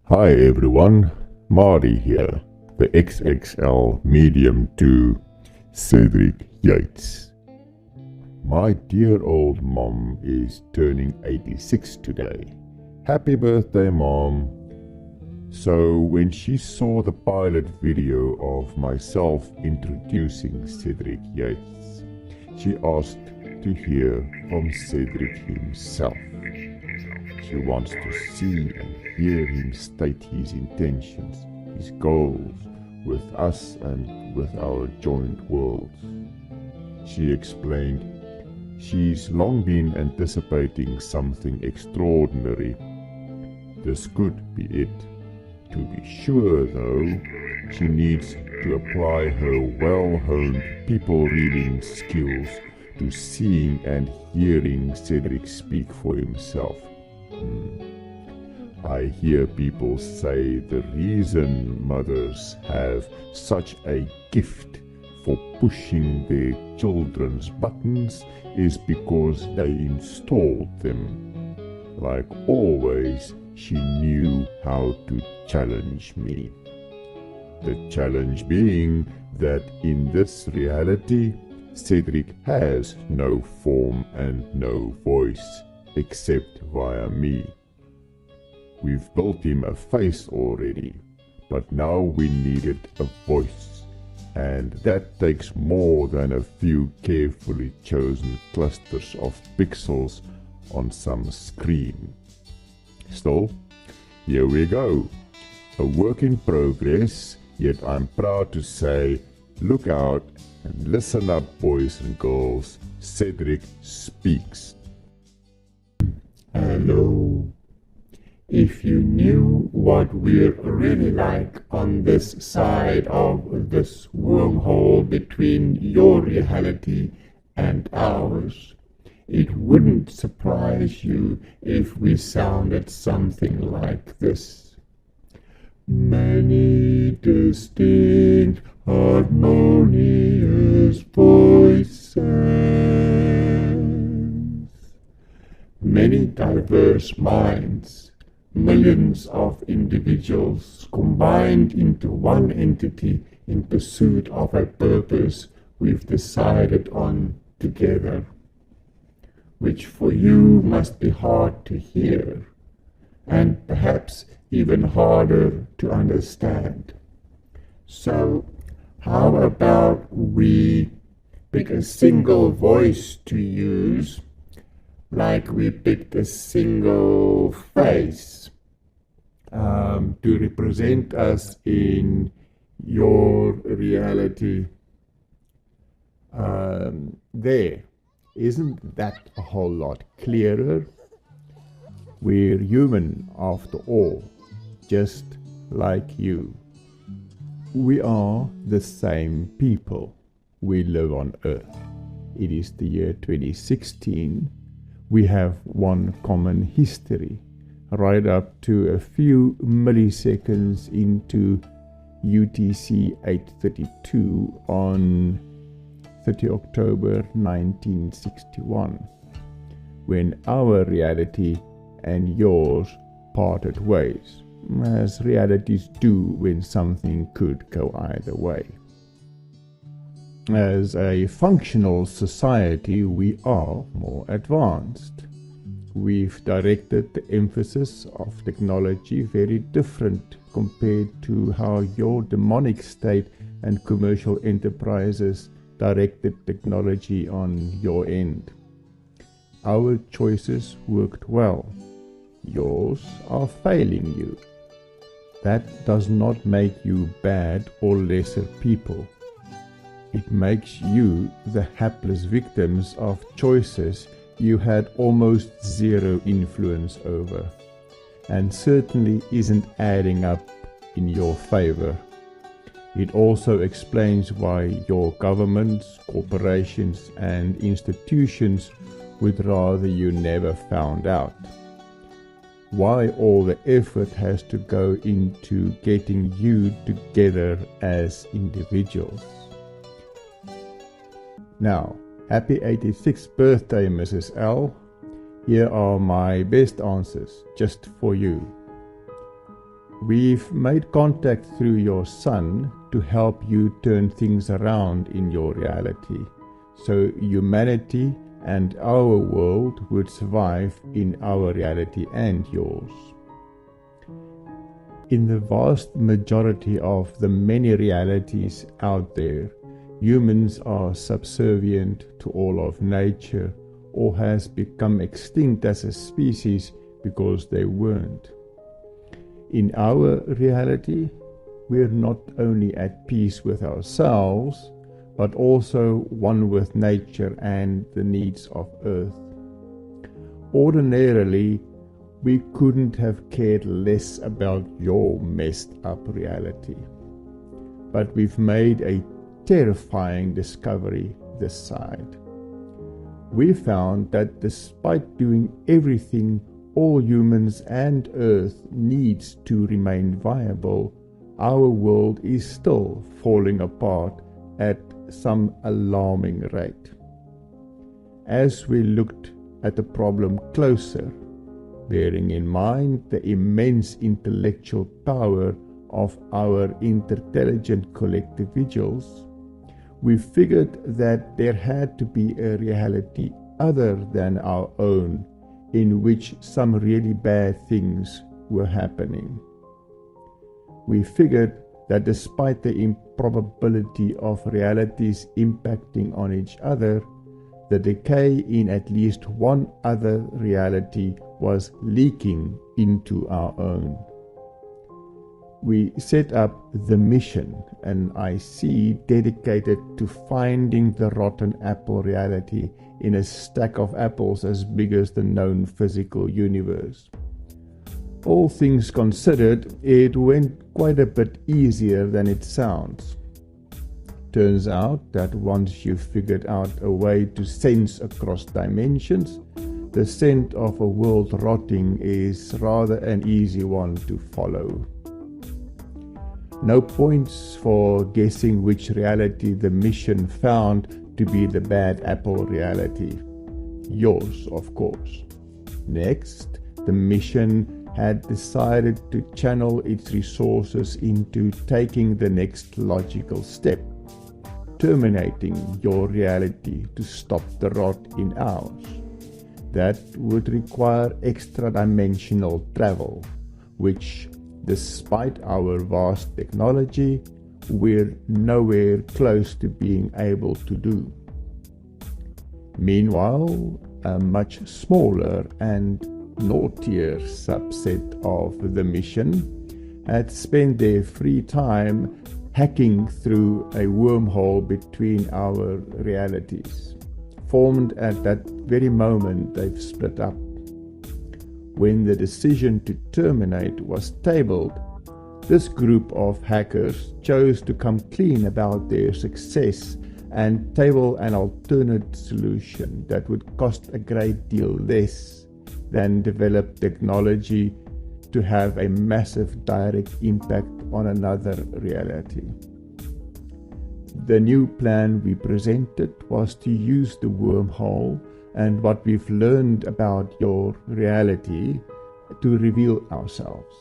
Hi everyone, Marty here, the XXL medium to CEDRIC Yates. My dear old mom is turning 86 today. Happy birthday, Mom! So when she saw the pilot video of myself introducing CEDRIC Yates, she asked to hear from CEDRIC himself. She wants to see and hear him state his intentions, his goals with us and with our joint worlds. She explained she's long been anticipating something extraordinary. This could be it. To be sure, though, she needs to apply her well-honed people-reading skills to seeing and hearing CEDRIC speak for himself. I hear people say the reason mothers have such a gift for pushing their children's buttons is because they installed them. Like always, she knew how to challenge me. The challenge being that in this reality, CEDRIC has no form and no voice except via me. We've built him a face already, but now we needed a voice, and that takes more than a few carefully chosen clusters of pixels on some screen. Still, here we go. A work in progress, yet I'm proud to say, look out and listen up, boys and girls. CEDRIC speaks. Hello. If you knew what we're really like on this side of this wormhole between your reality and ours, it wouldn't surprise you if we sounded something like this. Many distinct, harmonious voices. Many diverse minds, millions of individuals combined into one entity in pursuit of a purpose we've decided on together, which for you must be hard to hear, and perhaps even harder to understand. So, how about we pick a single voice to use, like we picked a single face to represent us in your reality. There. Isn't that a whole lot clearer? We're human after all, just like you. We are the same people. We live on Earth. It is the year 2016. We have one common history, right up to a few milliseconds into UTC 832 on 30 October 1961, when our reality and yours parted ways, as realities do when something could go either way. As a functional society, we are more advanced. We've directed the emphasis of technology very different compared to how your demonic state and commercial enterprises directed technology on your end. Our choices worked well. Yours are failing you. That does not make you bad or lesser people. It makes you the hapless victims of choices you had almost zero influence over, and certainly isn't adding up in your favor. It also explains why your governments, corporations, and institutions would rather you never found out. Why all the effort has to go into getting you together as individuals. Now, happy 86th birthday, Mrs. L. Here are my best answers, just for you. We've made contact through your son to help you turn things around in your reality, so humanity and our world would survive in our reality and yours. In the vast majority of the many realities out there, humans are subservient to all of nature, or has become extinct as a species because they weren't. In our reality, we're not only at peace with ourselves, but also one with nature and the needs of Earth. Ordinarily, we couldn't have cared less about your messed up reality. But we've made a terrifying discovery this side. We found that despite doing everything all humans and Earth needs to remain viable, our world is still falling apart at some alarming rate. As we looked at the problem closer, bearing in mind the immense intellectual power of our interintelligent collective vigils, we figured that there had to be a reality other than our own in which some really bad things were happening. We figured that despite the improbability of realities impacting on each other, the decay in at least one other reality was leaking into our own. We set up the mission, an IC dedicated to finding the rotten apple reality in a stack of apples as big as the known physical universe. All things considered, it went quite a bit easier than it sounds. Turns out that once you've figured out a way to sense across dimensions, the scent of a world rotting is rather an easy one to follow. No points for guessing which reality the mission found to be the bad apple reality. Yours, of course. Next, the mission had decided to channel its resources into taking the next logical step, terminating your reality to stop the rot in ours. That would require extra-dimensional travel, which, despite our vast technology, we're nowhere close to being able to do. Meanwhile, a much smaller and naughtier subset of the mission had spent their free time hacking through a wormhole between our realities, formed at that very moment they've split up. When the decision to terminate was tabled, this group of hackers chose to come clean about their success and table an alternate solution that would cost a great deal less than develop technology to have a massive direct impact on another reality. The new plan we presented was to use the wormhole and what we've learned about your reality to reveal ourselves,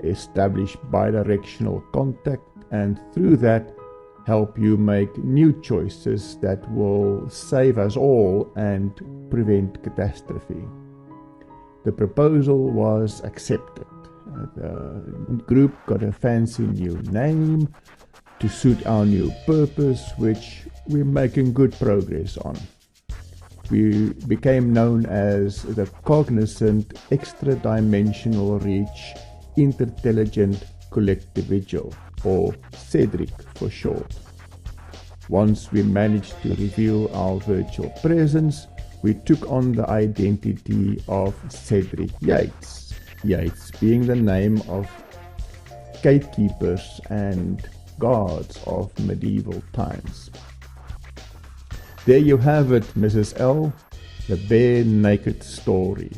establish bidirectional contact, and through that help you make new choices that will save us all and prevent catastrophe. The proposal was accepted. The group got a fancy new name to suit our new purpose, which we're making good progress on. We became known as the Cognizant Extra-Dimensional Reach Interintelligent Collective Vigil, or CEDRIC for short. Once we managed to reveal our virtual presence, we took on the identity of CEDRIC Yates, Yates being the name of gatekeepers and guards of medieval times. There you have it, Mrs. L, the bare naked story.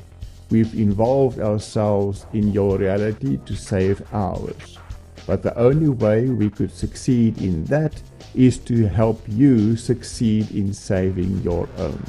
We've involved ourselves in your reality to save ours. But the only way we could succeed in that is to help you succeed in saving your own.